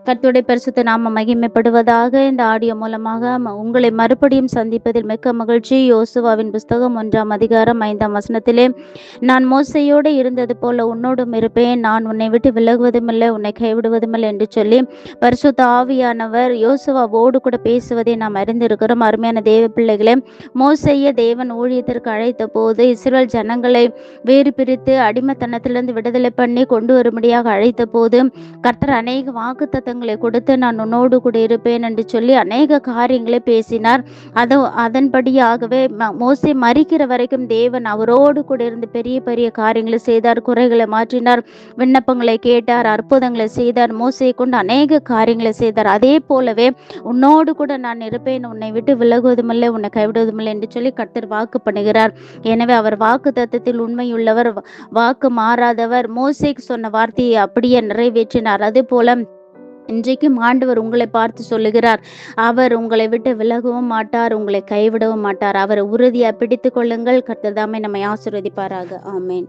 கர்த்தருடைய பரிசுத்த நாம மகிமைப்படுவதாக. இந்த ஆடியோ மூலமாக உங்களை மறுபடியும் சந்திப்பதில் மிக்க மகிழ்ச்சி. யோசுவாவின் புஸ்தகம் 1ஆம் அதிகாரம் 5ஆம் வசனத்திலே, நான் மோசையோடு இருந்தது போல உன்னோடும் இருப்பேன், நான் உன்னை விட்டு விலகுவதுமில்லை, உன்னை கைவிடுவதுமில்லை என்று சொல்லி பரிசுத்த ஆவியானவர் யோசுவாவோடு கூட பேசுவதை நாம் அறிந்திருக்கிறோம். அருமையான தேவ பிள்ளைகளே, மோசையை தேவன் ஊழியத்திற்கு அழைத்த போது இஸ்ரவேல் ஜனங்களை வேறு பிரித்து அடிமைத்தனத்திலிருந்து விடுதலை பண்ணி கொண்டு வரும்படியாக அழைத்த போது கர்த்தர் அநேக வாக்குத்தத்தங்களை கொடுத்து நான் உன்னோடு கூட இருப்பேன் என்று சொல்லி அநேக காரியங்களை பேசினார். அதன்படியாகவே மோசே மரிக்கிற வரைக்கும் தேவன் அவரோடு கூட இருந்து பெரிய பெரிய காரியங்களை செய்தார். குறைகளை மாற்றினார், விண்ணப்பங்களை கேட்டார், அற்புதங்களை செய்தார், மோசையை கொண்டு அநேக காரியங்களை செய்தார். அதே போலவே உன்னோடு கூட நான் இருப்பேன், உன்னை விட்டு விலகுவதுமில்லை, உன்னை கைவிடுவதுமில்லை என்று சொல்லி கர்த்தர் வாக்கு பண்ணுகிறார். எனவே அவர் வாக்கு தத்தத்தில் உண்மையுள்ளவர், வாக்கு மாறாதவர். மோசேக்கு சொன்ன வார்த்தையை அப்படியே நிறைவேற்றினார். அதே போல இன்றைக்கும் ஆண்டவர் உங்களை பார்த்து சொல்லுகிறார், அவர் உங்களை விட்டு விலகவும் மாட்டார், உங்களை கைவிடவும் மாட்டார். அவரை உறுதியாக பிடித்து கொள்ளுங்கள். கர்த்தர் தாமே நம்மை ஆசீர்வதிப்பாராக. ஆமென்.